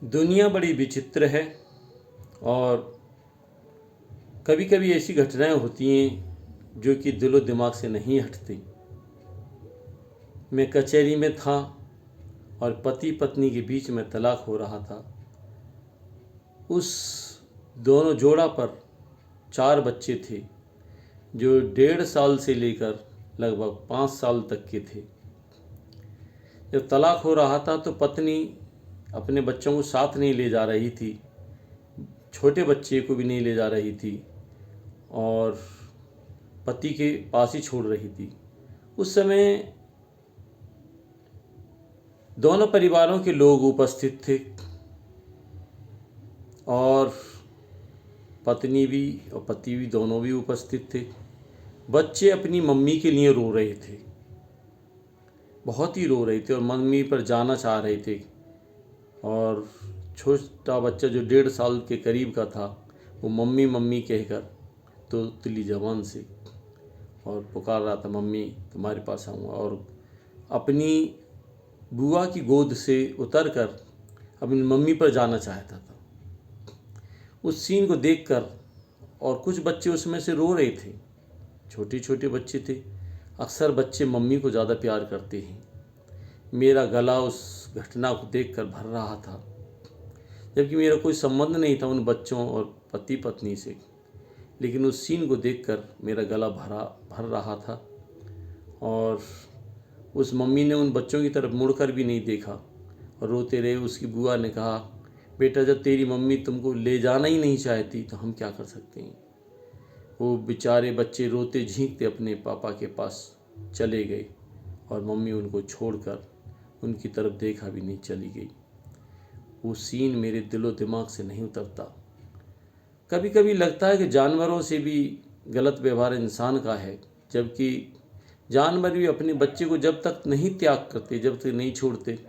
दुनिया बड़ी विचित्र है और कभी कभी ऐसी घटनाएं होती हैं जो कि दिलो दिमाग से नहीं हटती। मैं कचहरी में था और पति पत्नी के बीच में तलाक हो रहा था। उस दोनों जोड़ा पर 4 बच्चे थे जो 1.5 साल से लेकर लगभग 5 साल तक के थे। जब तलाक हो रहा था तो पत्नी अपने बच्चों को साथ नहीं ले जा रही थी, छोटे बच्चे को भी नहीं ले जा रही थी और पति के पास ही छोड़ रही थी। उस समय दोनों परिवारों के लोग उपस्थित थे और पत्नी भी और पति भी दोनों भी उपस्थित थे। बच्चे अपनी मम्मी के लिए रो रहे थे, बहुत ही रो रहे थे और मम्मी पर जाना चाह रहे थे। और छोटा बच्चा जो 1.5 साल के करीब का था वो मम्मी मम्मी कहकर तो तिली जबान से और पुकार रहा था, मम्मी तुम्हारे पास आऊँगा। और अपनी बुआ की गोद से उतरकर अपनी मम्मी पर जाना चाहता था। उस सीन को देखकर और कुछ बच्चे उसमें से रो रहे थे, छोटे छोटे बच्चे थे। अक्सर बच्चे मम्मी को ज़्यादा प्यार करते हैं। मेरा गला उस घटना को देखकर भर रहा था, जबकि मेरा कोई संबंध नहीं था उन बच्चों और पति पत्नी से, लेकिन उस सीन को देखकर मेरा गला भर रहा था। और उस मम्मी ने उन बच्चों की तरफ मुड़कर भी नहीं देखा और रोते रहे। उसकी बुआ ने कहा, बेटा जब तेरी मम्मी तुमको ले जाना ही नहीं चाहती तो हम क्या कर सकते हैं। वो बेचारे बच्चे रोते झींकते अपने पापा के पास चले गए और मम्मी उनको छोड़कर उनकी तरफ देखा भी नहीं चली गई। वो सीन मेरे दिलो दिमाग से नहीं उतरता। कभी कभी लगता है कि जानवरों से भी गलत व्यवहार इंसान का है, जबकि जानवर भी अपने बच्चे को जब तक नहीं त्याग करते, जब तक नहीं छोड़ते,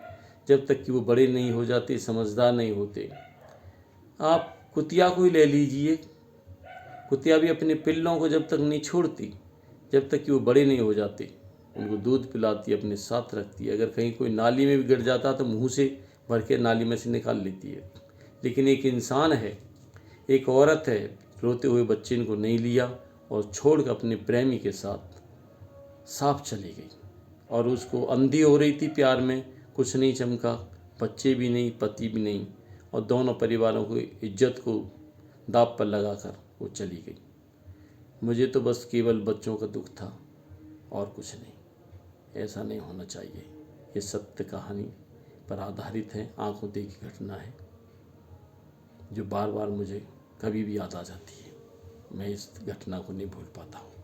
जब तक कि वो बड़े नहीं हो जाते, समझदार नहीं होते। आप कुतिया को ही ले लीजिए, कुतिया भी अपने पिल्लों को जब तक नहीं छोड़ती, जब तक कि वो बड़े नहीं हो जाते, उनको दूध पिलाती है, अपने साथ रखती है। अगर कहीं कोई नाली में भी गिर जाता तो मुंह से भर के नाली में से निकाल लेती है। लेकिन एक इंसान है, एक औरत है, रोते हुए बच्चे को नहीं लिया और छोड़कर अपने प्रेमी के साथ साफ चली गई। और उसको अंधी हो रही थी प्यार में, कुछ नहीं चमका, बच्चे भी नहीं, पति भी नहीं, और दोनों परिवारों को इज्जत को दांव पर लगाकर वो चली गई। मुझे तो बस केवल बच्चों का दुख था और कुछ नहीं। ऐसा नहीं होना चाहिए। ये सत्य कहानी पर आधारित है, आंखों देखी घटना है जो बार बार मुझे कभी भी याद आ जाती है। मैं इस घटना को नहीं भूल पाता हूँ।